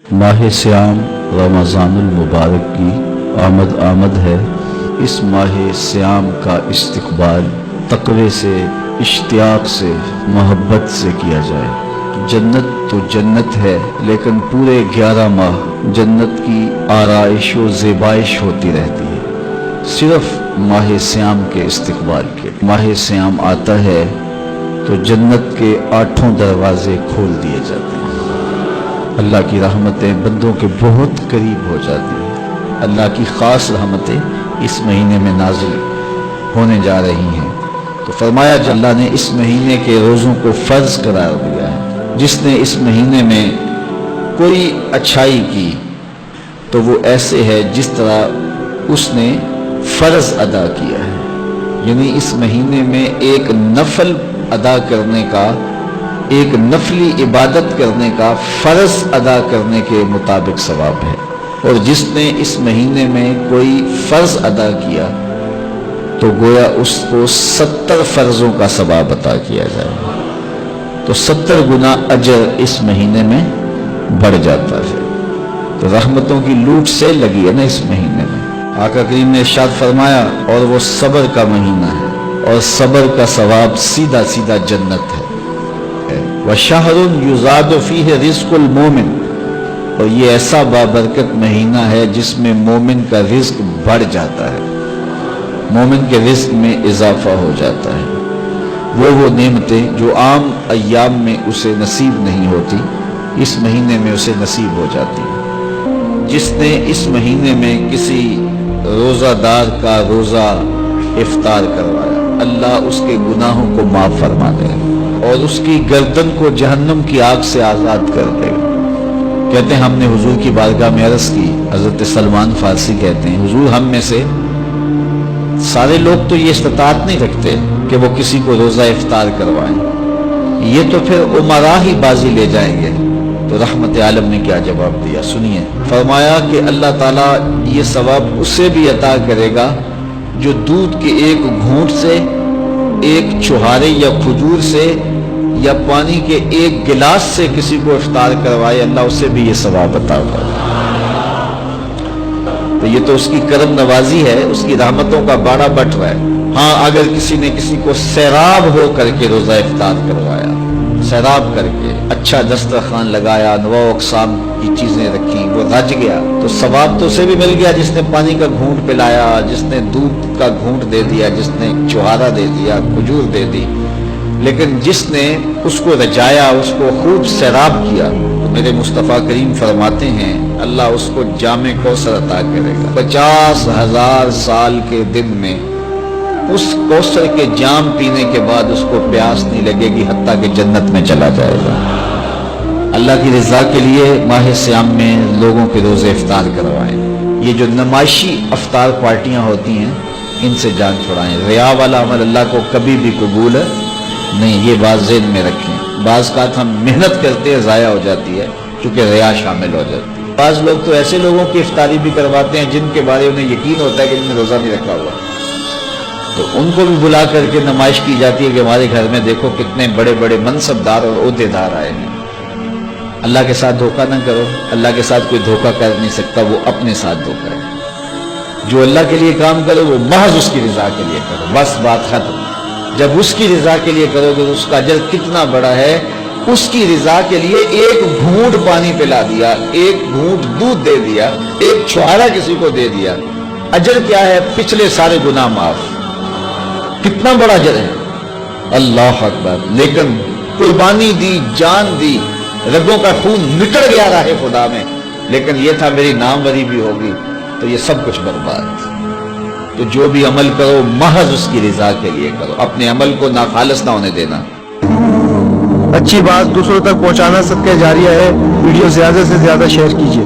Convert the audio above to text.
ماہ سیام رمضان المبارک کی آمد ہے۔ اس ماہ سیام کا استقبال تقوی سے، اشتیاق سے، محبت سے کیا جائے۔ جنت تو جنت ہے، لیکن پورے 11 ماہ جنت کی آرائش و زیبائش ہوتی رہتی ہے، صرف ماہ سیام کے استقبال کے۔ ماہ سیام آتا ہے تو جنت کے 8 دروازے کھول دیے جاتے ہیں۔ اللہ کی رحمتیں بندوں کے بہت قریب ہو جاتی ہیں۔ اللہ کی خاص رحمتیں اس مہینے میں نازل ہونے جا رہی ہیں۔ تو فرمایا کہ اللہ نے اس مہینے کے روزوں کو فرض قرار دیا ہے۔ جس نے اس مہینے میں کوئی اچھائی کی تو وہ ایسے ہے جس طرح اس نے فرض ادا کیا ہے، یعنی اس مہینے میں ایک نفل ادا کرنے کا، ایک نفلی عبادت کرنے کا، فرض ادا کرنے کے مطابق ثواب ہے۔ اور جس نے اس مہینے میں کوئی فرض ادا کیا تو گویا اس کو 70 فرضوں کا ثواب عطا کیا جائے، تو 70 گنا اجر اس مہینے میں بڑھ جاتا ہے۔ تو رحمتوں کی لوٹ سے لگی ہے نا اس مہینے میں۔ آقا کریم نے ارشاد فرمایا اور وہ صبر کا مہینہ ہے، اور صبر کا ثواب سیدھا سیدھا جنت ہے۔ وَشَهْرٌ يُزَادُ فِيهِ رِزْقُ الْمُؤْمِنِ، اور یہ ایسا بابرکت مہینہ ہے جس میں مومن کا رزق بڑھ جاتا ہے، مومن کے رزق میں اضافہ ہو جاتا ہے۔ وہ نعمتیں جو عام ایام میں اسے نصیب نہیں ہوتی، اس مہینے میں اسے نصیب ہو جاتی ہیں۔ جس نے اس مہینے میں کسی روزہ دار کا روزہ افطار کروایا، اللہ اس کے گناہوں کو معاف فرما دے اور اس کی گردن کو جہنم کی آگ سے آزاد کر دے گا۔ کہتے ہیں ہم نے حضور کی بارگاہ میں عرض کی، حضرت سلمان فارسی کہتے ہیں حضور ہم میں سے سارے لوگ تو یہ استطاعت نہیں رکھتے کہ وہ کسی کو روزہ افطار کروائیں، یہ تو پھر عمرا ہی بازی لے جائیں گے۔ تو رحمت عالم نے کیا جواب دیا سنیے، فرمایا کہ اللہ تعالیٰ یہ ثواب اسے بھی عطا کرے گا جو دودھ کے ایک گھونٹ سے، ایک چھہارے یا کھجور سے یا پانی کے ایک گلاس سے کسی کو افطار کروائے، اللہ اسے بھی یہ ثواب عطا کرے۔ تو یہ تو اس کی کرم نوازی ہے، اس کی رحمتوں کا باڑا بٹ رہا ہے۔ ہاں اگر کسی نے کسی کو سیراب ہو کر کے روزہ افطار کروایا، سیراب کر کے اچھا دسترخوان لگایا، انواع و اقسام کی چیزیں رکھیں، وہ رج گیا تو ثواب تو اسے بھی مل گیا جس نے پانی کا گھونٹ پلایا، جس نے دودھ کا گھونٹ دے دیا، جس نے چھہارا دے دیا، کھجور دے دی۔ لیکن جس نے اس کو رجایا، اس کو خوب سیراب کیا، تو میرے مصطفیٰ کریم فرماتے ہیں اللہ اس کو جام کوثر عطا کرے گا۔ 50,000 سال کے دن میں اس کوثر کے جام پینے کے بعد اس کو پیاس نہیں لگے گی، حتیٰ کہ جنت میں چلا جائے گا۔ اللہ کی رضا کے لیے ماہ سیام میں لوگوں کے روزے افطار کروائیں۔ یہ جو نمائشی افطار پارٹیاں ہوتی ہیں ان سے جان چھڑائیں۔ ریا والا عمل اللہ کو کبھی بھی قبول نہیں، یہ بات ذہن میں رکھیں۔ بعض کا ہم محنت کرتے ہیں ضائع ہو جاتی ہے چونکہ ریا شامل ہو جاتی ہے۔ بعض لوگ تو ایسے لوگوں کی افطاری بھی کرواتے ہیں جن کے بارے انہیں یقین ہوتا ہے کہ انہوں نے روزہ نہیں رکھا ہوا، تو ان کو بھی بلا کر کے نمائش کی جاتی ہے کہ ہمارے گھر میں دیکھو کتنے بڑے بڑے منصبدار اور عہدیدار آئے ہیں۔ اللہ کے ساتھ دھوکہ نہ کرو، اللہ کے ساتھ کوئی دھوکہ کر نہیں سکتا، وہ اپنے ساتھ دھوکہ ہے۔ جو اللہ کے لیے کام کرو وہ محض اس کی رضا کے لیے کرو، بس بات ختم۔ جب اس کی رضا کے لیے کرو گے تو اس کا اجر کتنا بڑا ہے۔ اس کی رضا کے لیے ایک گھونٹ پانی پلا دیا، ایک گھونٹ دودھ دے دیا، ایک چھہارا کسی کو دے دیا، اجر کیا ہے؟ پچھلے سارے گناہ معاف۔ کتنا بڑا اجر ہے، اللہ اکبر۔ لیکن قربانی دی، جان دی، رگوں کا خون نکل گیا راہ خدا میں، لیکن یہ تھا میری ناموری بھی ہوگی، تو یہ سب کچھ برباد۔ تو جو بھی عمل کرو محض اس کی رضا کے لیے کرو، اپنے عمل کو ناخالص نہ ہونے دینا۔ اچھی بات دوسروں تک پہنچانا صدقہ جاریہ ہے، ویڈیو زیادہ سے زیادہ شیئر کیجیے۔